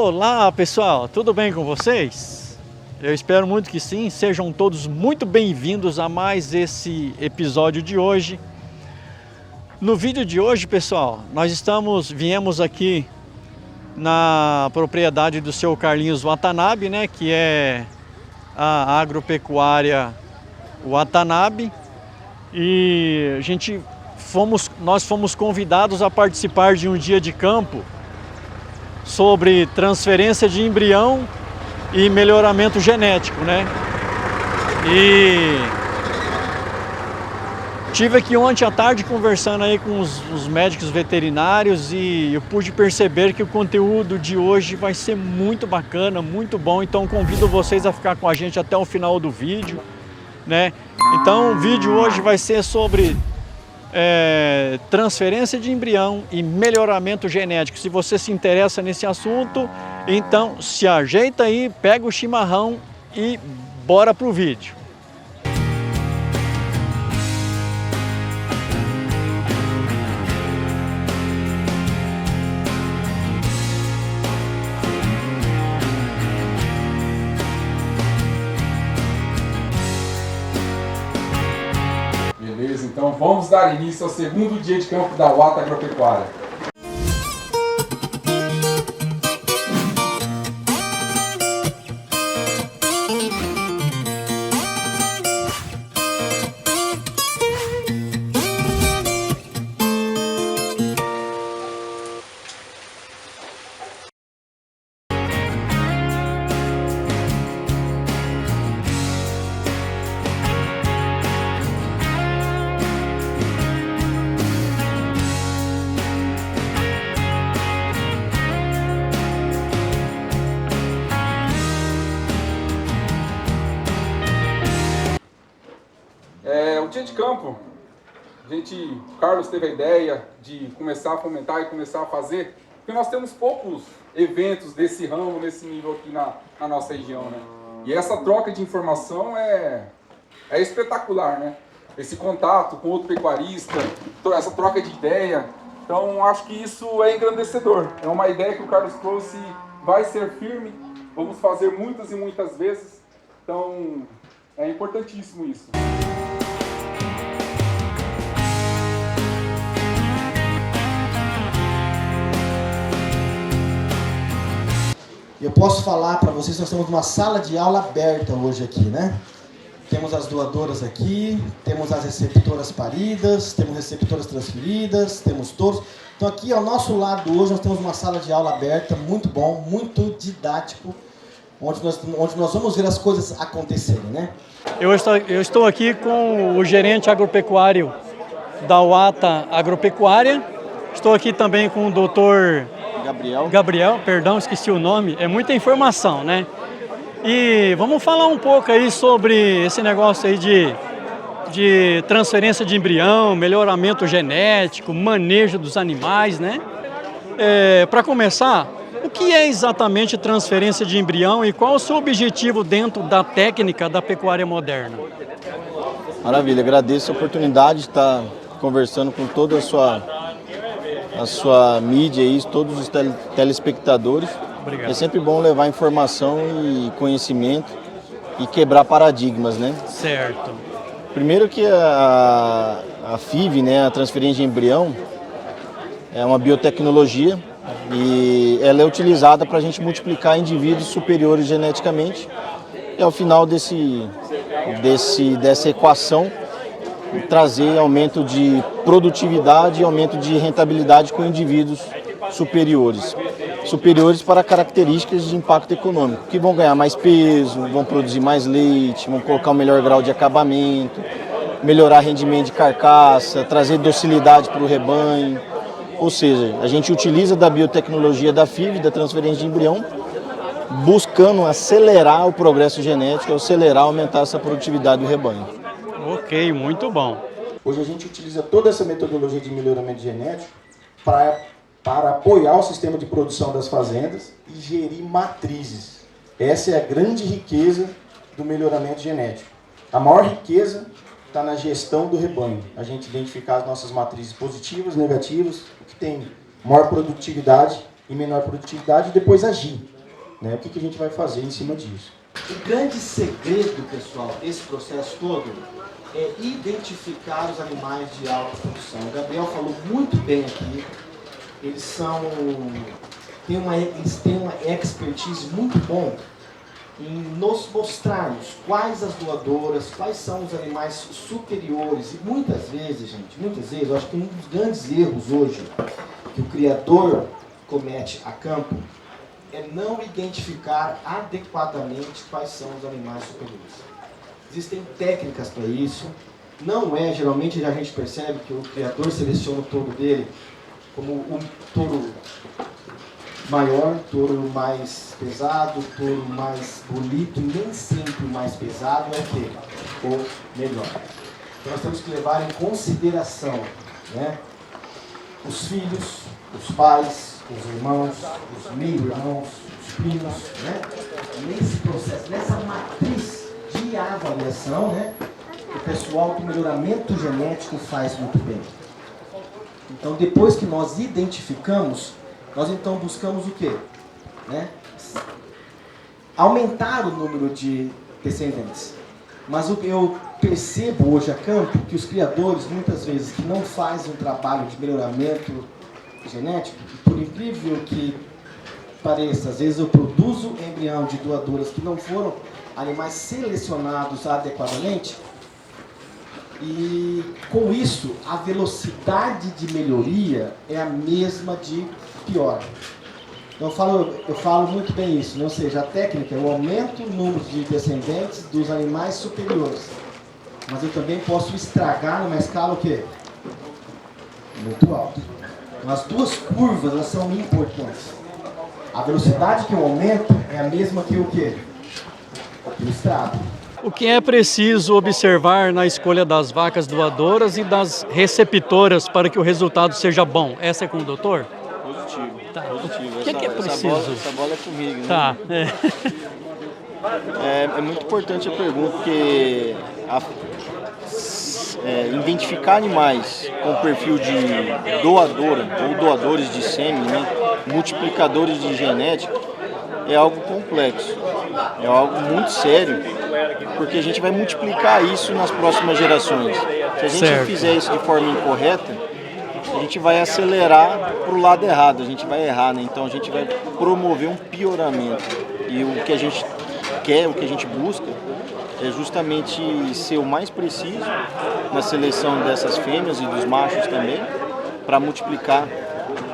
Olá pessoal, tudo bem com vocês? Eu espero muito que sim, sejam todos muito bem-vindos a mais esse episódio de hoje. No vídeo de hoje, pessoal, viemos aqui na propriedade do seu Carlinhos Watanabe, né, que é a agropecuária Watanabe, e nós fomos convidados a participar de um dia de campo sobre transferência de embrião e melhoramento genético, né? E tive aqui ontem à tarde conversando aí com os médicos veterinários e eu pude perceber que o conteúdo de hoje vai ser muito bacana, muito bom. Então convido vocês a ficar com a gente até o final do vídeo, né? Então o vídeo hoje vai ser sobre transferência de embrião e melhoramento genético. Se você se interessa nesse assunto, então se ajeita aí, pega o chimarrão e bora pro vídeo. Beleza, então vamos dar início ao segundo dia de campo da Wata Agropecuária. O dia de campo, o Carlos teve a ideia de começar a fomentar e começar a fazer, porque nós temos poucos eventos desse ramo, nesse nível aqui na nossa região, né? E essa troca de informação é espetacular, né? Esse contato com outro pecuarista, essa troca de ideia. Então, acho que isso é engrandecedor. É uma ideia que o Carlos trouxe, vai ser firme, vamos fazer muitas e muitas vezes. Então, é importantíssimo isso. Eu posso falar para vocês, nós temos uma sala de aula aberta hoje aqui, né? Temos as doadoras aqui, temos as receptoras paridas, temos receptoras transferidas, temos touros. Então aqui ao nosso lado hoje nós temos uma sala de aula aberta, muito bom, muito didático, onde nós vamos ver as coisas acontecerem, né? Eu estou aqui com o gerente agropecuário da Wata Agropecuária. Estou aqui também com o doutor Gabriel, perdão, esqueci o nome. É muita informação, né? E vamos falar um pouco aí sobre esse negócio aí de transferência de embrião, melhoramento genético, manejo dos animais, né? Para começar, o que é exatamente transferência de embrião e qual o seu objetivo dentro da técnica da pecuária moderna? Maravilha, agradeço a oportunidade de estar conversando com toda a sua mídia e todos os telespectadores. Obrigado. É sempre bom levar informação e conhecimento e quebrar paradigmas, né? Certo. Primeiro que a FIV, né, a transferência de embrião, é uma biotecnologia e ela é utilizada para a gente multiplicar indivíduos superiores geneticamente e ao final dessa equação trazer aumento de produtividade e aumento de rentabilidade com indivíduos superiores para características de impacto econômico, que vão ganhar mais peso, vão produzir mais leite, vão colocar um melhor grau de acabamento, melhorar rendimento de carcaça, trazer docilidade para o rebanho. Ou seja, a gente utiliza da biotecnologia da FIV, da transferência de embrião, buscando acelerar o progresso genético, aumentar essa produtividade do rebanho. Ok, muito bom. Hoje a gente utiliza toda essa metodologia de melhoramento genético para apoiar o sistema de produção das fazendas e gerir matrizes. Essa é a grande riqueza do melhoramento genético. A maior riqueza está na gestão do rebanho. A gente identificar as nossas matrizes positivas, negativas, o que tem maior produtividade e menor produtividade, e depois agir. né? O que a gente vai fazer em cima disso? O grande segredo, pessoal, desse processo todo é identificar os animais de alta produção. O Gabriel falou muito bem aqui. Eles têm uma expertise muito bom em nos mostrarmos quais as doadoras, quais são os animais superiores. E muitas vezes, eu acho que um dos grandes erros hoje que o criador comete a campo é não identificar adequadamente quais são os animais superiores. Existem técnicas para isso. Não é, geralmente a gente percebe que o criador seleciona o touro dele como um touro maior, touro mais pesado, touro mais bonito, e nem sempre o mais pesado é o quê? O melhor. Então nós temos que levar em consideração, né, os filhos, os pais, os irmãos, os meio-irmãos, os primos, né? Nesse processo, nessa matriz de avaliação, né, o pessoal do melhoramento genético faz muito bem. Então, depois que nós identificamos, nós então buscamos o quê? Né? Aumentar o número de descendentes. Mas eu percebo hoje a campo que os criadores, muitas vezes, que não fazem um trabalho de melhoramento genético, por incrível que pareça, às vezes eu produzo embrião de doadoras que não foram animais selecionados adequadamente, e com isso a velocidade de melhoria é a mesma de pior. Então eu falo muito bem isso, né? Ou seja, a técnica eu aumento o número de descendentes dos animais superiores, mas eu também posso estragar numa escala o quê? Muito alta. Então, as duas curvas elas são importantes. A velocidade que eu aumento é a mesma que o quê? Que o estrago. O que é preciso observar na escolha das vacas doadoras e das receptoras para que o resultado seja bom? Essa é com o doutor? Positivo. Tá. Positivo. O que é preciso? Essa bola é comigo, né? Tá. É muito importante a pergunta, porque identificar animais com perfil de doadora ou doadores de sêmen, né, multiplicadores de genética, é algo complexo, é algo muito sério, porque a gente vai multiplicar isso nas próximas gerações. Se a gente fizer isso de forma incorreta, a gente vai acelerar para o lado errado, a gente vai errar, né? Então a gente vai promover um pioramento. E o que a gente quer, o que a gente busca, é justamente ser o mais preciso na seleção dessas fêmeas e dos machos também, para multiplicar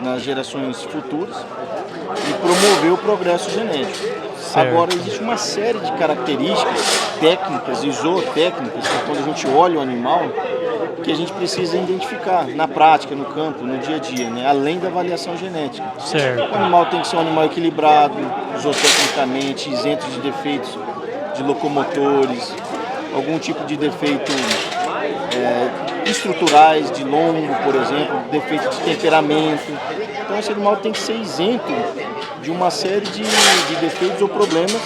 nas gerações futuras e promover o progresso genético. Certo. Agora, existe uma série de características técnicas e zootécnicas, que quando a gente olha o animal, que a gente precisa identificar na prática, no campo, no dia a dia, né? Além da avaliação genética. Certo. O animal tem que ser um animal equilibrado, zootecnicamente, isento de defeitos de locomotores, algum tipo de defeito estruturais, de lombo, por exemplo, defeito de temperamento. Então esse animal tem que ser isento de uma série de defeitos ou problemas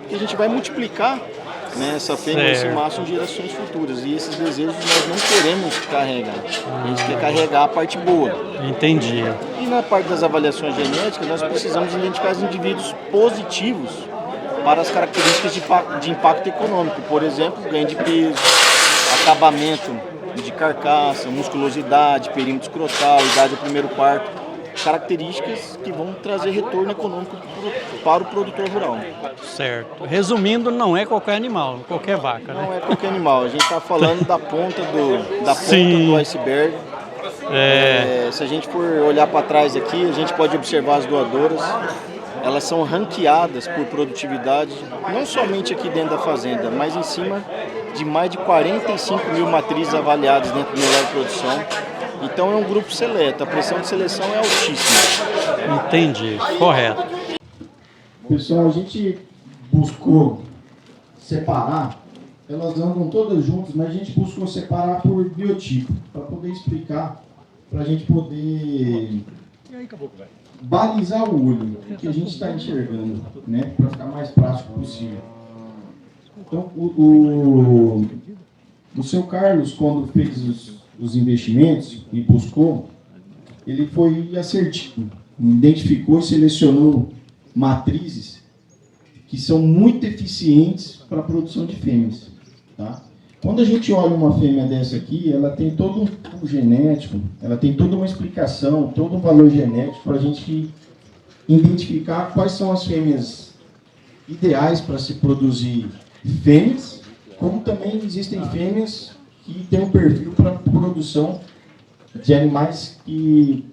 que a gente vai multiplicar, né, essa fêmea, esse macho em gerações futuras. E esses desejos nós não queremos carregar. A gente quer carregar a parte boa. Entendi. E na parte das avaliações genéticas, nós precisamos identificar os indivíduos positivos para as características de impacto econômico. Por exemplo, ganho de peso, acabamento de carcaça, musculosidade, perímetro escrotal, idade ao primeiro parto. Características que vão trazer retorno econômico para o produtor rural. Certo. Resumindo, não é qualquer animal, qualquer vaca, né? Não é qualquer animal. A gente está falando da ponta do iceberg. Se a gente for olhar para trás aqui, a gente pode observar as doadoras. Elas são ranqueadas por produtividade, não somente aqui dentro da fazenda, mas em cima de mais de 45 mil matrizes avaliadas dentro do melhor de produção. Então é um grupo seleto, a pressão de seleção é altíssima. Entendi, correto. Pessoal, a gente buscou separar, elas andam todas juntas, mas a gente buscou separar por biotipo, para poder explicar, para a gente poder balizar o olho, o que a gente está enxergando, né, para ficar mais prático possível. Então, o seu Carlos, quando fez os investimentos e buscou, ele foi assertivo, identificou e selecionou matrizes que são muito eficientes para a produção de fêmeas. Tá? Quando a gente olha uma fêmea dessa aqui, ela tem todo um genético, ela tem toda uma explicação, todo um valor genético para a gente identificar quais são as fêmeas ideais para se produzir fêmeas, como também existem fêmeas que têm um perfil para produção de animais que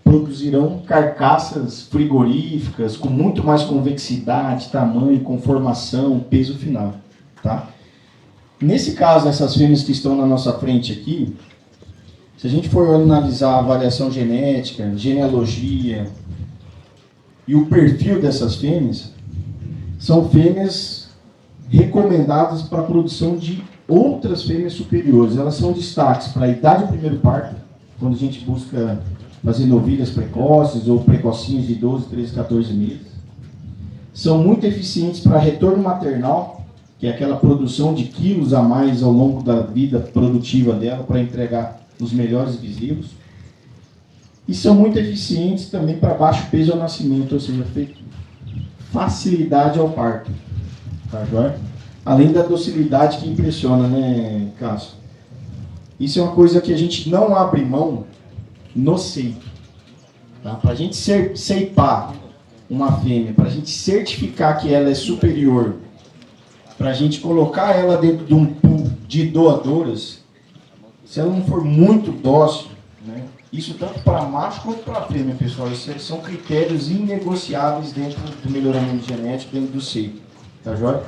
produzirão carcaças frigoríficas com muito mais convexidade, tamanho, conformação, peso final. Tá? Nesse caso, essas fêmeas que estão na nossa frente aqui, se a gente for analisar a avaliação genética, genealogia e o perfil dessas fêmeas, são fêmeas recomendadas para a produção de outras fêmeas superiores. Elas são destaques para a idade do primeiro parto, quando a gente busca fazer novilhas precoces ou precocinhos de 12, 13, 14 meses. São muito eficientes para retorno maternal, que é aquela produção de quilos a mais ao longo da vida produtiva dela para entregar os melhores bezerros. E são muito eficientes também para baixo peso ao nascimento, ou seja, facilidade ao parto. Tá, joia? Além da docilidade que impressiona, né, Cássio? Isso é uma coisa que a gente não abre mão no seio. Tá? Para a gente ceipar uma fêmea, para a gente certificar que ela é superior, para a gente colocar ela dentro de um pool de doadoras, se ela não for muito dócil, né? Isso tanto para macho quanto para fêmea, pessoal, isso são critérios inegociáveis dentro do melhoramento genético, dentro do seio. Tá joia?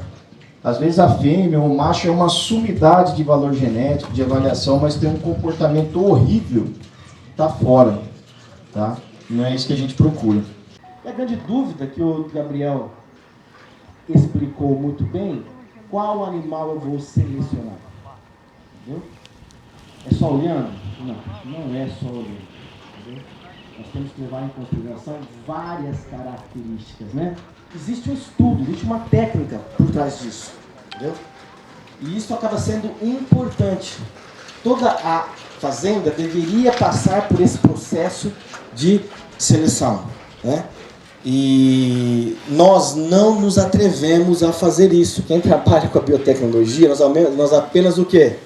Às vezes a fêmea ou o macho é uma sumidade de valor genético, de avaliação, mas tem um comportamento horrível, tá fora, tá? Não é isso que a gente procura. E a grande dúvida que o Gabriel explicou muito bem, qual animal eu vou selecionar? Entendeu? É só olhando? Não, não é só olhando. Entendeu? Nós temos que levar em consideração várias características, né? Existe um estudo, existe uma técnica por trás disso, entendeu? E isso acaba sendo importante. Toda a fazenda deveria passar por esse processo de seleção, né? E nós não nos atrevemos a fazer isso. Quem trabalha com a biotecnologia, nós apenas o quê?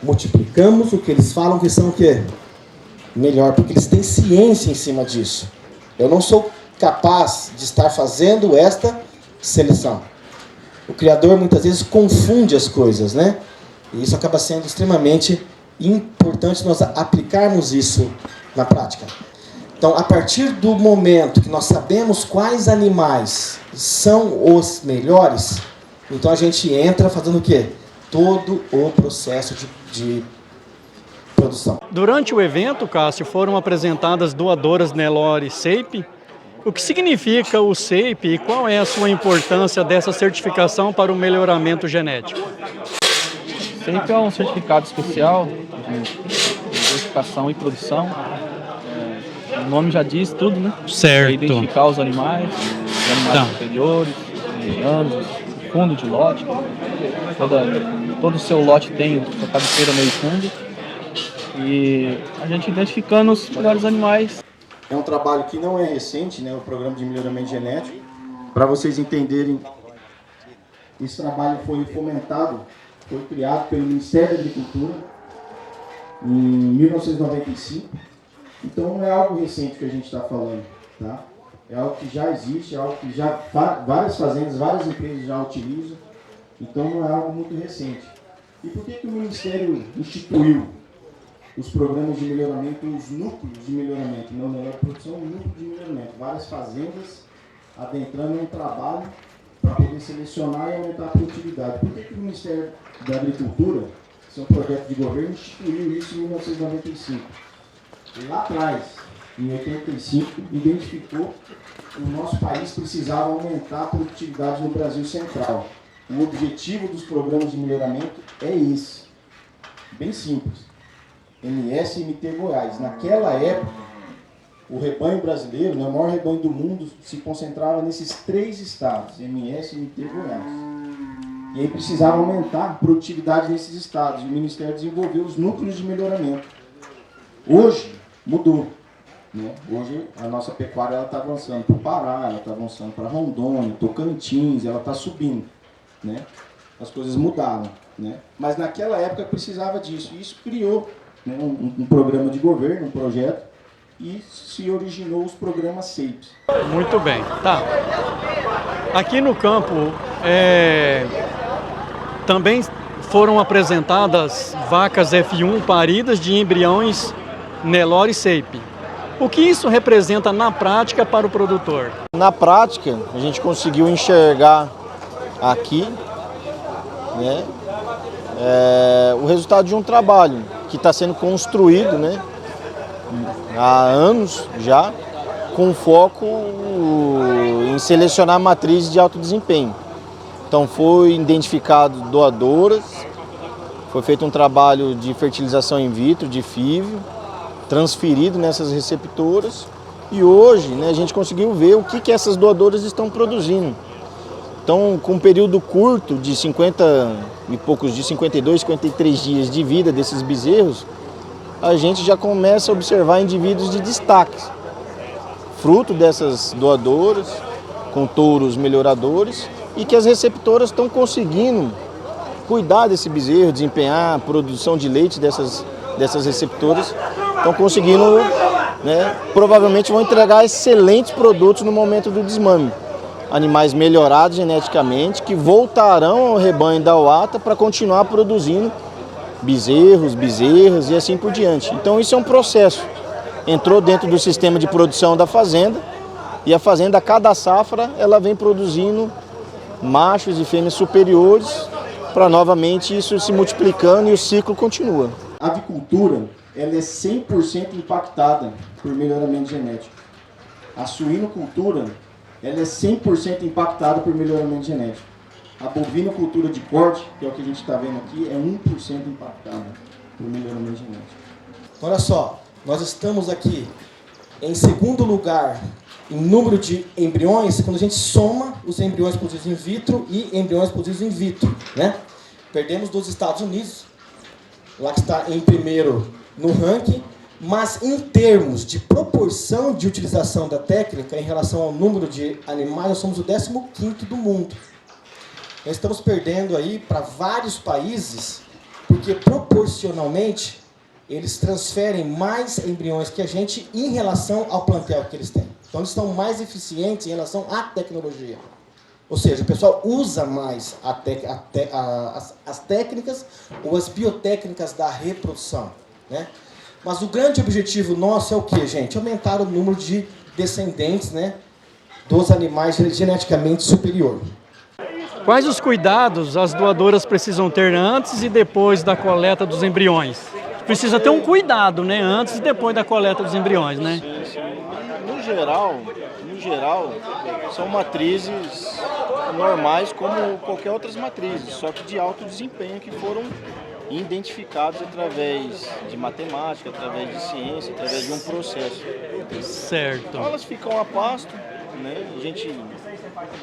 Multiplicamos o que eles falam que são o quê? Melhor, porque eles têm ciência em cima disso. Eu não sou capaz de estar fazendo esta seleção. O criador muitas vezes confunde as coisas, né? E isso acaba sendo extremamente importante nós aplicarmos isso na prática. Então, a partir do momento que nós sabemos quais animais são os melhores, então a gente entra fazendo o quê? Todo o processo de produção. Durante o evento, Cássio, foram apresentadas doadoras Nelore SEIP. O que significa o SEIP e qual é a sua importância dessa certificação para o melhoramento genético? SEIP é um certificado especial de identificação e produção. O nome já diz tudo, né? Certo. É identificar os animais superiores, medianos, fundo de lote. Todo o seu lote tem sua cabeceira meio fundo. E a gente identificando os melhores animais. É um trabalho que não é recente, né, o programa de melhoramento genético. Para vocês entenderem, esse trabalho foi fomentado, foi criado pelo Ministério da Agricultura em 1995. Então não é algo recente que a gente está falando, tá? É algo que já existe, é algo que já várias fazendas, várias empresas já utilizam. Então não é algo muito recente. E por que o Ministério instituiu os programas de melhoramento, os núcleos de melhoramento, não melhor produção, núcleo de melhoramento? Várias fazendas adentrando um trabalho para poder selecionar e aumentar a produtividade. Por que o Ministério da Agricultura, que é um projeto de governo, instituiu isso em 1995? Lá atrás, em 85, identificou que o nosso país precisava aumentar a produtividade no Brasil Central. O objetivo dos programas de melhoramento é esse. Bem simples. MS e MT Goiás. Naquela época, o rebanho brasileiro, o maior rebanho do mundo, se concentrava nesses 3 estados, MS, MT e Goiás. E aí precisava aumentar a produtividade nesses estados. E o Ministério desenvolveu os núcleos de melhoramento. Hoje, mudou. né? Hoje a nossa pecuária está avançando para o Pará, ela está avançando para Rondônia, Tocantins, ela está subindo, né? As coisas mudaram, né? Mas naquela época precisava disso, e isso criou, né, um programa de governo, um projeto, e se originou os programas SAPES. Muito bem, tá. Aqui no campo também foram apresentadas vacas F1 paridas de embriões Nelore Sape. O que isso representa na prática para o produtor? Na prática, a gente conseguiu enxergar aqui, né, o resultado de um trabalho que está sendo construído, né, há anos já, com foco em selecionar matrizes de alto desempenho. Então foi identificado doadoras, foi feito um trabalho de fertilização in vitro, de FIV, transferido nessas receptoras, e hoje, né, a gente conseguiu ver o que essas doadoras estão produzindo. Então, com um período curto de 50 e poucos, de 52, 53 dias de vida desses bezerros, a gente já começa a observar indivíduos de destaque, fruto dessas doadoras, com touros melhoradores, e que as receptoras estão conseguindo cuidar desse bezerro, desempenhar a produção de leite dessas receptoras, estão conseguindo, né, provavelmente vão entregar excelentes produtos no momento do desmame. Animais melhorados geneticamente, que voltarão ao rebanho da UATA para continuar produzindo bezerros, bezerras e assim por diante. Então isso é um processo. Entrou dentro do sistema de produção da fazenda, e a fazenda, a cada safra, ela vem produzindo machos e fêmeas superiores, para novamente isso se multiplicando e o ciclo continua. A avicultura, ela é 100% impactada por melhoramento genético. A suinocultura, ela é 100% impactada por melhoramento genético. A bovinocultura de corte, que é o que a gente está vendo aqui, é 1% impactada por melhoramento genético. Olha só, nós estamos aqui em segundo lugar em número de embriões, quando a gente soma os embriões produzidos in vitro e embriões produzidos in vitro, né? Perdemos dos Estados Unidos, lá que está em primeiro no ranking, mas em termos de proporção de utilização da técnica em relação ao número de animais, nós somos o 15º do mundo. Nós estamos perdendo aí para vários países, porque proporcionalmente eles transferem mais embriões que a gente em relação ao plantel que eles têm. Então eles estão mais eficientes em relação à tecnologia. Ou seja, o pessoal usa mais as técnicas ou as biotécnicas da reprodução, né? Mas o grande objetivo nosso é o quê, gente? Aumentar o número de descendentes, né, dos animais geneticamente superior. Quais os cuidados as doadoras precisam ter antes e depois da coleta dos embriões? Precisa ter um cuidado, né, antes e depois da coleta dos embriões, né? Sim. No geral, são matrizes normais como qualquer outras matrizes, só que de alto desempenho, que foram identificados através de matemática, através de ciência, através de um processo. Certo. Então elas ficam a pasto, né? A gente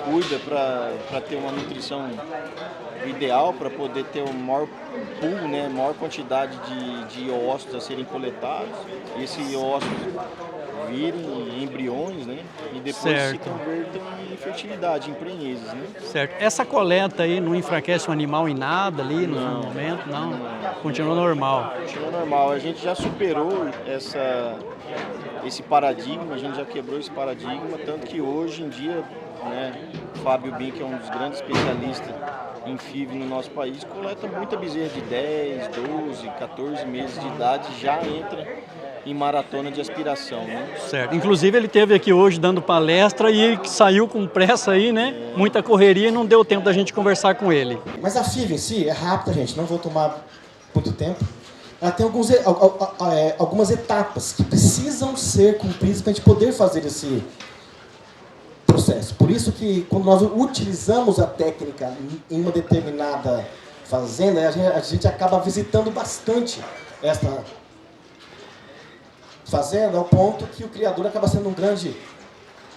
cuida para ter uma nutrição ideal, para poder ter o maior pool, né? Maior quantidade de ósseos a serem coletados. E esses ósseos virem embriões, né? E depois se convertam em fertilidade, em prenheses, né? Certo. Essa coleta aí não enfraquece o animal em nada ali no momento? Não. Continua normal. Continua normal. A gente já superou esse paradigma, a gente já quebrou esse paradigma, tanto que hoje em dia, né, Fábio Bin, que é um dos grandes especialistas em FIV no nosso país, coleta muita bezerra de 10, 12, 14 meses de idade, já entra em maratona de aspiração, né? Certo. Inclusive ele esteve aqui hoje dando palestra e saiu com pressa aí, né? Muita correria e não deu tempo da gente conversar com ele. Mas a FIV em si é rápida, gente, não vou tomar muito tempo. Ela tem algumas etapas que precisam ser cumpridas para a gente poder fazer esse processo. Por isso que quando nós utilizamos a técnica em uma determinada fazenda, a gente acaba visitando bastante esta fazenda, ao ponto que o criador acaba sendo um grande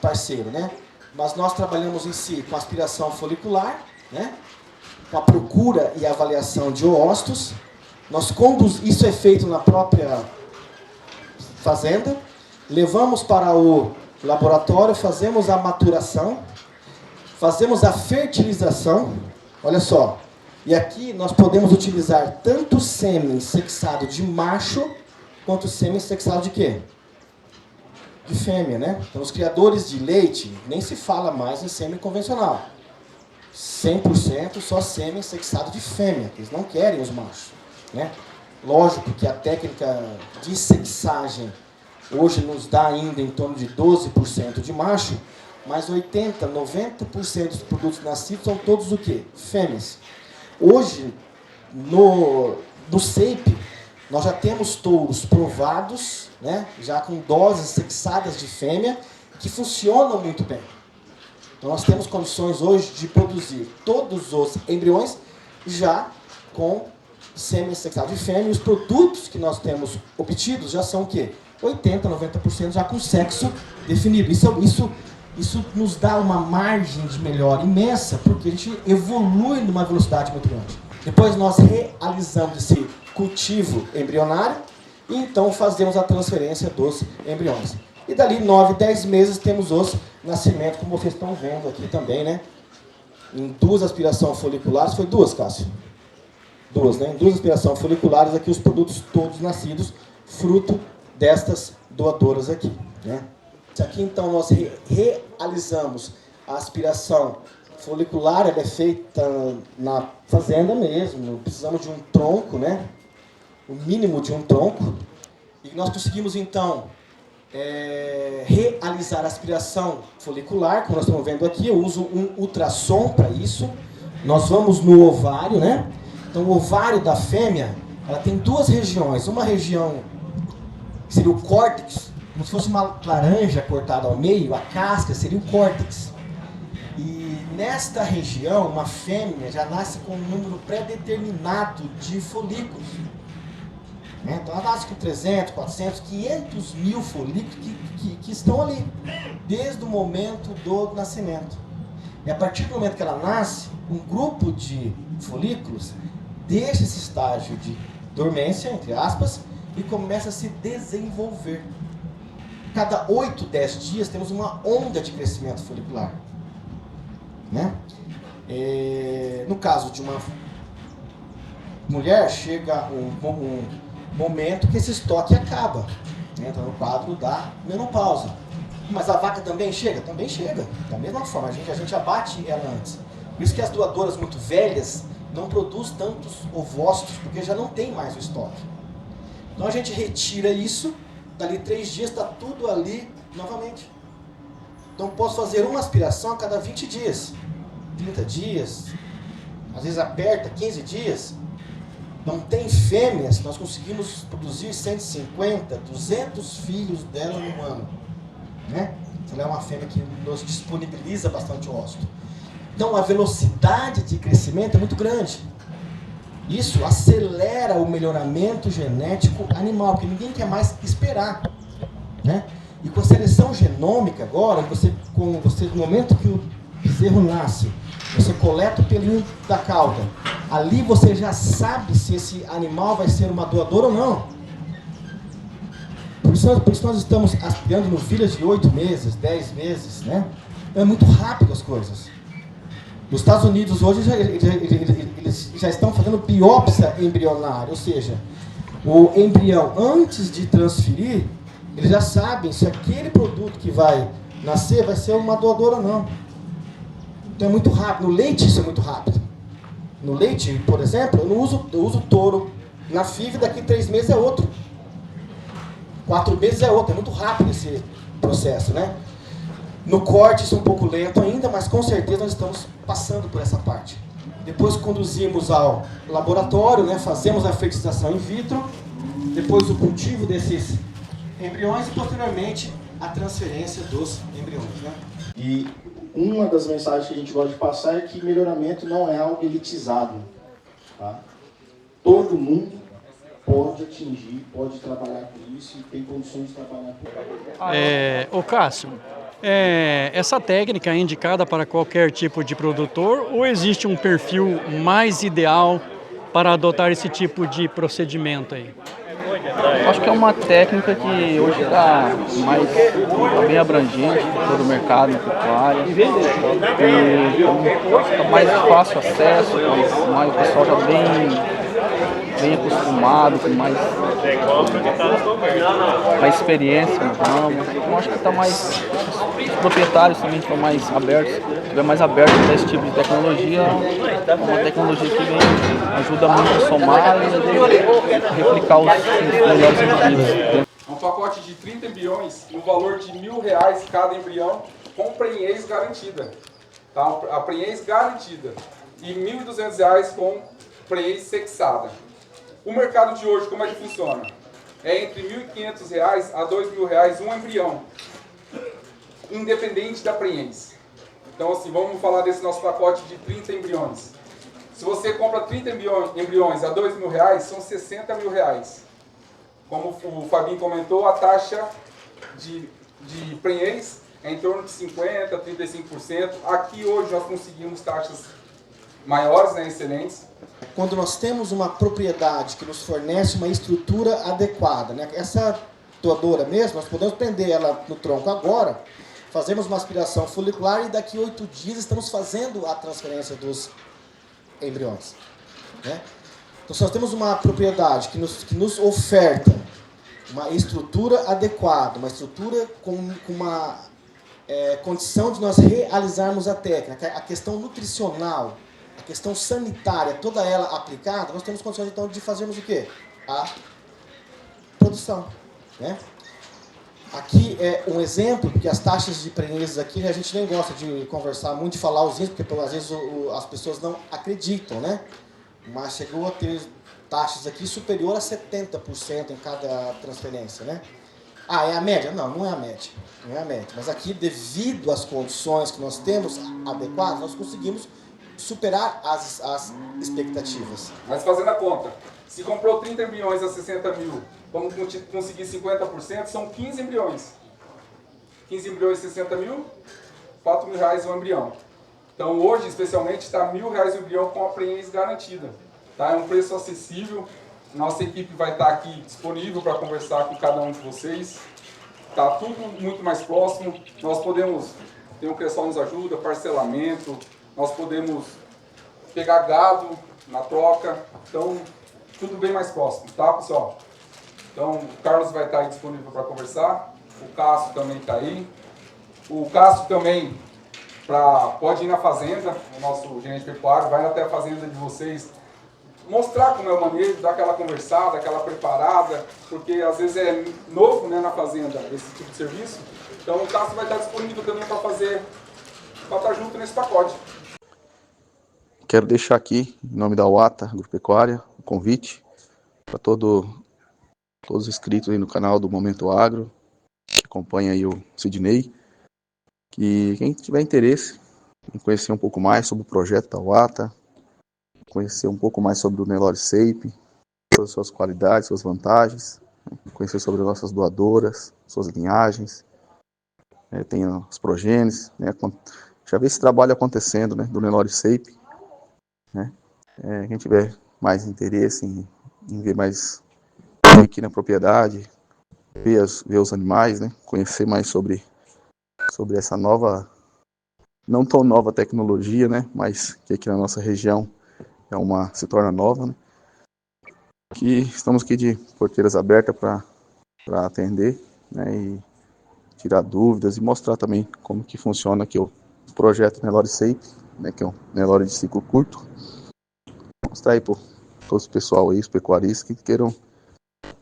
parceiro, né? Mas nós trabalhamos em si com aspiração folicular, né? Com a procura e avaliação de oócitos. Isso é feito na própria fazenda. levamos para o laboratório, fazemos a maturação, fazemos a fertilização, olha só. E aqui nós podemos utilizar tanto sêmen sexado de macho, quanto sêmen sexado de quê? De fêmea, né? Então os criadores de leite, nem se fala mais em sêmen convencional. 100% só sêmen sexado de fêmea, que eles não querem os machos, né? Lógico que a técnica de sexagem hoje nos dá ainda em torno de 12% de macho, mas 80%, 90% dos produtos nascidos são todos o quê? Fêmeas. Hoje, no SAPE, nós já temos touros provados, né, já com doses sexadas de fêmea, que funcionam muito bem. Então, nós temos condições hoje de produzir todos os embriões já com sêmen sexado de fêmea. E os produtos que nós temos obtidos já são o quê? 80%, 90% já com sexo definido. Isso nos dá uma margem de melhora imensa, porque a gente evolui numa velocidade muito grande. Depois nós realizamos esse cultivo embrionário e então fazemos a transferência dos embriões. E dali 9, 10 meses temos os nascimentos, como vocês estão vendo aqui também, né? Em 2 aspirações foliculares, foi 2, Cássio? 2, né? Em 2 aspirações foliculares aqui os produtos todos nascidos, fruto destas doadoras aqui, né? Aqui então nós realizamos a aspiração folicular, ela é feita na fazenda mesmo, precisamos de um tronco, né? O mínimo de um tronco, e nós conseguimos então realizar a aspiração folicular, como nós estamos vendo aqui. Eu uso um ultrassom para isso. Nós vamos no ovário, né? Então o ovário da fêmea, ela tem 2 regiões, uma região que seria o córtex, como se fosse uma laranja cortada ao meio, a casca seria o córtex. E nesta região, uma fêmea já nasce com um número pré-determinado de folículos. Então ela nasce com 300, 400, 500 mil folículos que estão ali, desde o momento do nascimento. E a partir do momento que ela nasce, um grupo de folículos deixa esse estágio de dormência, entre aspas, e começa a se desenvolver. Cada 8, 10 dias temos uma onda de crescimento folicular, né? No caso de uma mulher, chega um momento que esse estoque acaba, né? Então, no quadro da menopausa. Mas a vaca também chega? Também chega, da mesma forma, a gente abate ela antes. Por isso que as doadoras muito velhas não produzem tantos ovócitos, porque já não tem mais o estoque. Então a gente retira isso, dali 3 dias está tudo ali novamente. Então posso fazer uma aspiração a cada 20 dias, 30 dias, às vezes aperta 15 dias. Não tem fêmeas, nós conseguimos produzir 150, 200 filhos dela no ano, né? Ela é uma fêmea que nos disponibiliza bastante ósseo. Então a velocidade de crescimento é muito grande. Isso acelera o melhoramento genético animal, porque ninguém quer mais esperar, né? E com a seleção genômica agora, você no momento que o bezerro nasce, você coleta o pelinho da cauda, ali você já sabe se esse animal vai ser uma doadora ou não. Por isso nós estamos aspirando no filhas de 8 meses, 10 meses, né? É muito rápido as coisas. Nos Estados Unidos hoje eles já estão fazendo biópsia embrionária, ou seja, o embrião antes de transferir, eles já sabem se aquele produto que vai nascer vai ser uma doadora ou não. Então é muito rápido. No leite isso é muito rápido. No leite, por exemplo, eu uso touro na FIV, daqui 3 meses é outro. 4 meses é outro. É muito rápido esse processo, né? No corte isso é um pouco lento ainda, mas com certeza nós estamos passando por essa parte. Depois conduzimos ao laboratório, né? Fazemos a fertilização in vitro, depois o cultivo desses embriões e posteriormente a transferência dos embriões, né? E uma das mensagens que a gente gosta de passar é que melhoramento não é algo elitizado, tá? Todo mundo pode atingir, pode trabalhar com isso e tem condições de trabalhar com isso. Ô Cássio, essa técnica é indicada para qualquer tipo de produtor ou existe um perfil mais ideal para adotar esse tipo de procedimento aí? Acho que é uma técnica que hoje está bem abrangente em todo o mercado pecuário. E está mais fácil acesso, o pessoal já bem acostumado, com mais experiência no ramo. Então acho que está mais. Os proprietários também estão mais abertos, a esse tipo de tecnologia. É uma tecnologia que ajuda muito a somar e replicar os melhores indivíduos. Um pacote de 30 embriões no valor de R$1.000 cada embrião com prenhez garantida. Tá? A prenhez garantida. E R$1.200 com prenhez sexada. O mercado de hoje, como é que funciona? É entre R$1.500 a R$2.000 um embrião, independente da prenhez. Então, assim, vamos falar desse nosso pacote de 30 embriões. Se você compra 30 embriões a R$2.000, são R$60.000. Como o Fabinho comentou, a taxa de prenhez é em torno de 50% a 35%. Aqui hoje nós conseguimos taxas maiores, né, excelentes. Quando nós temos uma propriedade que nos fornece uma estrutura adequada, né? Essa doadora mesmo, nós podemos prender ela no tronco agora, fazemos uma aspiração folicular e daqui 8 dias estamos fazendo a transferência dos embriões. Né? Então, se nós temos uma propriedade que nos oferta uma estrutura adequada, uma estrutura com uma condição de nós realizarmos a técnica, a questão nutricional, a questão sanitária, toda ela aplicada, nós temos condições então de fazermos o quê? A produção. Né? Aqui é um exemplo, porque as taxas de prenhez aqui, a gente nem gosta de conversar muito, de falar os índices, porque às vezes as pessoas não acreditam, né? Mas chegou a ter taxas aqui superior a 70% em cada transferência, né? Ah, é a média? Não, não é a média. Não é a média. Mas aqui, devido às condições que nós temos adequadas, nós conseguimos superar as expectativas. Mas fazendo a conta, se comprou 30 embriões a 60 mil, vamos conseguir 50%, são 15 embriões. 15 embriões, 60 mil, R$4.000 um embrião. Então hoje, especialmente, está R$1.000 o embrião com a prenhez garantida. Tá? É um preço acessível. Nossa equipe vai estar aqui disponível para conversar com cada um de vocês. Está tudo muito mais próximo. Nós podemos, tem o Cressol nos ajuda, parcelamento, nós podemos pegar gado na troca. Então, tudo bem mais próximo, tá, pessoal? Então, o Carlos vai estar aí disponível para conversar. O Cássio também está aí. O Cássio também pode ir na fazenda, o nosso gerente pecuário, vai até a fazenda de vocês, mostrar como é o manejo, dar aquela conversada, aquela preparada, porque às vezes é novo, né, na fazenda esse tipo de serviço. Então o Cássio vai estar disponível também para estar junto nesse pacote. Quero deixar aqui, em nome da UATA Agropecuária, o convite para todos os inscritos aí no canal do Momento Agro, que acompanha aí o Sidney, que quem tiver interesse em conhecer um pouco mais sobre o projeto da UATA, conhecer um pouco mais sobre o Nelore Shape, sobre suas qualidades, suas vantagens, conhecer sobre as nossas doadoras, suas linhagens, tem os progênios, né, já vê esse trabalho acontecendo, né, do Nelore Shape, né, quem tiver mais interesse em ver mais aqui na propriedade, ver os animais, né, conhecer mais sobre essa nova, não tão nova tecnologia, né, mas que aqui na nossa região se torna nova, né, que estamos aqui de porteiras abertas para atender, né, e tirar dúvidas e mostrar também como que funciona aqui o projeto Nelore Shape, né, que é um Nelore de ciclo curto. Mostrar aí para todos o pessoal aí, os pecuaristas que queiram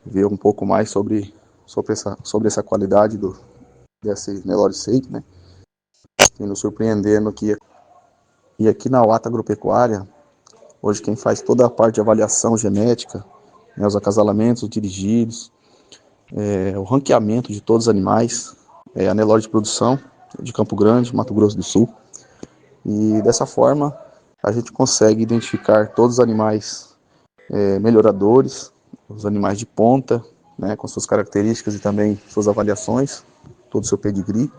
ver um pouco mais sobre essa qualidade desse Nelore Shape, né, e nos surpreendendo aqui. E aqui na UATA Agropecuária, hoje quem faz toda a parte de avaliação genética, né, os acasalamentos, os dirigidos, o ranqueamento de todos os animais, é a Nelore de Produção, de Campo Grande, Mato Grosso do Sul. E dessa forma a gente consegue identificar todos os animais melhoradores, os animais de ponta, né, com suas características e também suas avaliações, todo o seu pedigree.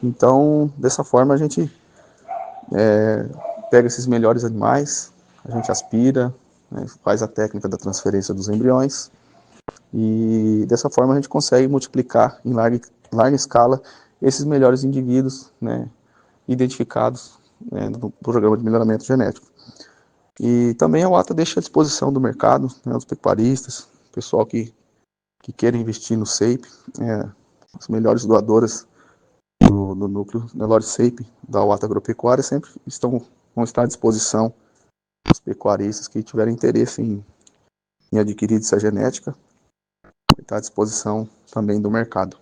Então, dessa forma a gente pega esses melhores animais, a gente aspira, né, faz a técnica da transferência dos embriões E dessa forma a gente consegue multiplicar em larga escala esses melhores indivíduos, né, identificados, né, no programa de melhoramento genético. E também a UATA deixa à disposição do mercado, né, os pecuaristas, pessoal que queira investir no SAPE, as melhores doadoras do núcleo Nelore SAPE da UATA Agropecuária sempre vão estar à disposição dos pecuaristas que tiverem interesse em adquirir essa genética, está à disposição também do mercado.